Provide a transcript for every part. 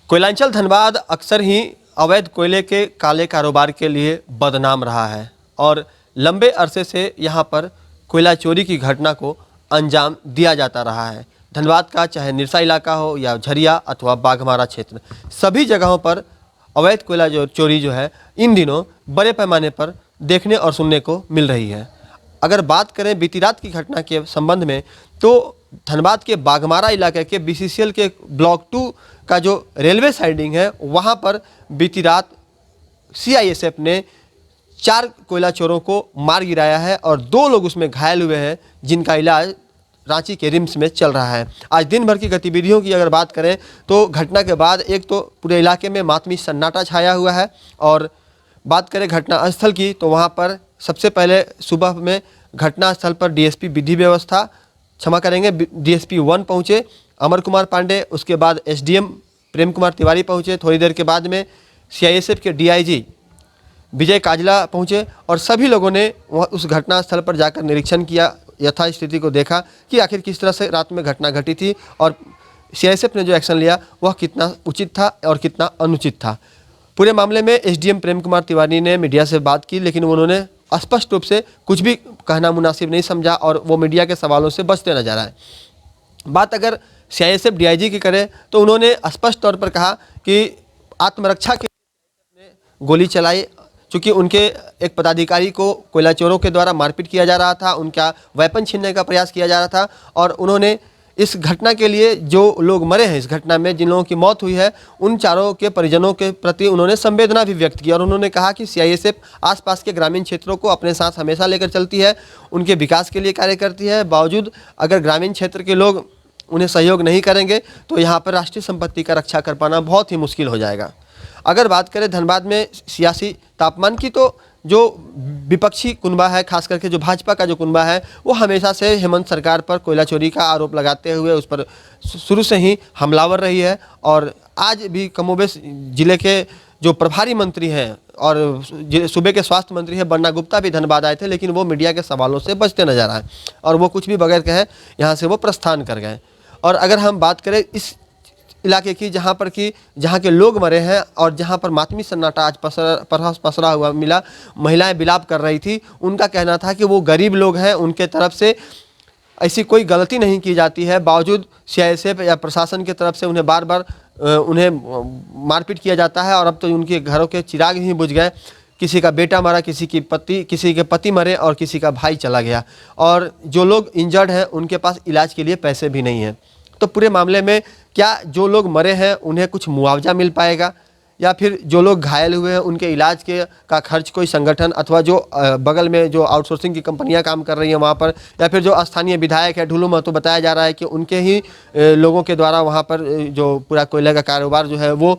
कोयलांचल धनबाद अक्सर ही अवैध कोयले के काले कारोबार के लिए बदनाम रहा है और लंबे अरसे से यहाँ पर कोयला चोरी की घटना को अंजाम दिया जाता रहा है। धनबाद का चाहे निरसा इलाका हो या झरिया अथवा बाघमारा क्षेत्र, सभी जगहों पर अवैध कोयला चोरी जो है इन दिनों बड़े पैमाने पर देखने और सुनने को मिल रही है। अगर बात करें बीती रात की घटना के संबंध में, तो धनबाद के बाघमारा इलाके के बीसीसीएल के ब्लॉक 2 का जो रेलवे साइडिंग है, वहाँ पर बीती रात सीआईएसएफ ने 4 कोयला चोरों को मार गिराया है और 2 लोग उसमें घायल हुए हैं, जिनका इलाज रांची के रिम्स में चल रहा है। आज दिन भर की गतिविधियों की अगर बात करें तो घटना के बाद एक तो पूरे इलाके में मातमी सन्नाटा छाया हुआ है, और बात करें घटना स्थल की तो वहाँ पर सबसे पहले सुबह में घटना स्थल पर डीएसपी विधि व्यवस्था, क्षमा करेंगे, डीएसपी 1 पहुँचे, अमर कुमार पांडे, उसके बाद एसडीएम प्रेम कुमार तिवारी पहुँचे। थोड़ी देर के बाद में सीआईएसएफ के डीआईजी विजय काजला पहुँचे और सभी लोगों ने वह उस घटना स्थल पर जाकर निरीक्षण किया, यथा स्थिति को देखा कि आखिर किस तरह से रात में घटना घटी थी और सीआईएसएफ ने जो एक्शन लिया वह कितना उचित था और कितना अनुचित था। पूरे मामले में एसडीएम प्रेम कुमार तिवारी ने मीडिया से बात की, लेकिन उन्होंने स्पष्ट रूप से कुछ भी कहना मुनासिब नहीं समझा और वो मीडिया के सवालों से बचते नजर आए। बात अगर सीआईएसएफ डीआईजी की करें तो उन्होंने स्पष्ट तौर पर कहा कि आत्मरक्षा के लिए गोली चलाई, चूँकि उनके एक पदाधिकारी को कोयला चोरों के द्वारा मारपीट किया जा रहा था, उनका वेपन छीनने का प्रयास किया जा रहा था, और उन्होंने इस घटना के लिए जो लोग मरे हैं, इस घटना में जिन लोगों की मौत हुई है, उन चारों के परिजनों के प्रति उन्होंने संवेदना भी व्यक्त की और उन्होंने कहा कि सीआईएसएफ आसपास के ग्रामीण क्षेत्रों को अपने साथ हमेशा लेकर चलती है, उनके विकास के लिए कार्य करती है। बावजूद अगर ग्रामीण क्षेत्र के लोग उन्हें सहयोग नहीं करेंगे तो यहाँ पर राष्ट्रीय संपत्ति का रक्षा कर पाना बहुत ही मुश्किल हो जाएगा। अगर बात करें धनबाद में सियासी तापमान की, तो जो विपक्षी कुनबा है, खास करके जो भाजपा का जो कुनबा है, वो हमेशा से हेमंत सरकार पर कोयला चोरी का आरोप लगाते हुए उस पर शुरू से ही हमलावर रही है। और आज भी कमोबेश जिले के जो प्रभारी मंत्री हैं और सूबे के स्वास्थ्य मंत्री हैं बन्ना गुप्ता भी धनबाद आए थे, लेकिन वो मीडिया के सवालों से बचते नजर आए और वो कुछ भी बगैर कहे यहाँ से वो प्रस्थान कर गए। और अगर हम बात करें इस इलाके की, जहाँ के लोग मरे हैं और जहाँ पर मातमी सन्नाटा आज पसरा हुआ मिला, महिलाएं विलाप कर रही थी, उनका कहना था कि वो गरीब लोग हैं, उनके तरफ से ऐसी कोई गलती नहीं की जाती है, बावजूद सीआईएसएफ या प्रशासन की तरफ से उन्हें बार बार उन्हें मारपीट किया जाता है और अब तो उनके घरों के चिराग ही बुझ गए। किसी का बेटा मरा, किसी के पति मरे और किसी का भाई चला गया, और जो लोग इंजर्ड हैं उनके पास इलाज के लिए पैसे भी नहीं हैं। तो पूरे मामले में क्या जो लोग मरे हैं उन्हें कुछ मुआवजा मिल पाएगा, या फिर जो लोग घायल हुए हैं उनके इलाज का खर्च कोई संगठन अथवा जो बगल में जो आउटसोर्सिंग की कंपनियां काम कर रही हैं वहाँ पर, या फिर जो स्थानीय विधायक है ढुलू महतो, बताया जा रहा है कि उनके ही लोगों के द्वारा वहाँ पर जो पूरा कोयले का कारोबार जो है वो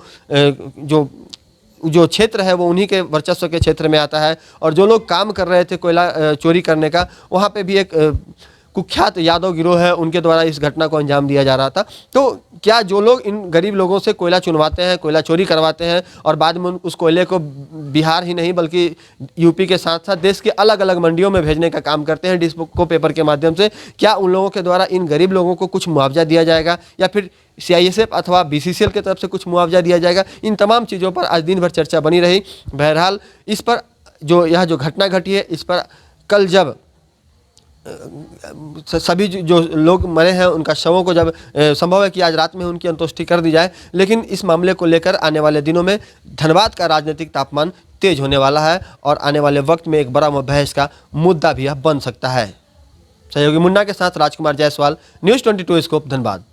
जो क्षेत्र है वो उन्हीं के वर्चस्व के क्षेत्र में आता है, और जो लोग काम कर रहे थे कोयला चोरी करने का, वहाँ पे भी एक कुख्यात यादव गिरोह है, उनके द्वारा इस घटना को अंजाम दिया जा रहा था। तो क्या जो लोग इन गरीब लोगों से कोयला चुनवाते हैं, कोयला चोरी करवाते हैं और बाद में उस कोयले को बिहार ही नहीं बल्कि यूपी के साथ साथ देश के अलग अलग मंडियों में भेजने का काम करते हैं डिस्को पेपर के माध्यम से, क्या उन लोगों के द्वारा इन गरीब लोगों को कुछ मुआवजा दिया जाएगा या फिर सीआईएसएफ अथवा बीसीसीएल की तरफ से कुछ मुआवजा दिया जाएगा? इन तमाम चीज़ों पर आज दिन भर चर्चा बनी रही। बहरहाल इस पर यह जो घटना घटी है, इस पर कल जब सभी जो लोग मरे हैं उनका शवों को जब संभव है कि आज रात में उनकी अंत्येष्टि कर दी जाए, लेकिन इस मामले को लेकर आने वाले दिनों में धनबाद का राजनीतिक तापमान तेज होने वाला है और आने वाले वक्त में एक बड़ा बहस का मुद्दा भी यह बन सकता है। सहयोगी मुन्ना के साथ राजकुमार जायसवाल, न्यूज़ 22 स्कोप, धनबाद।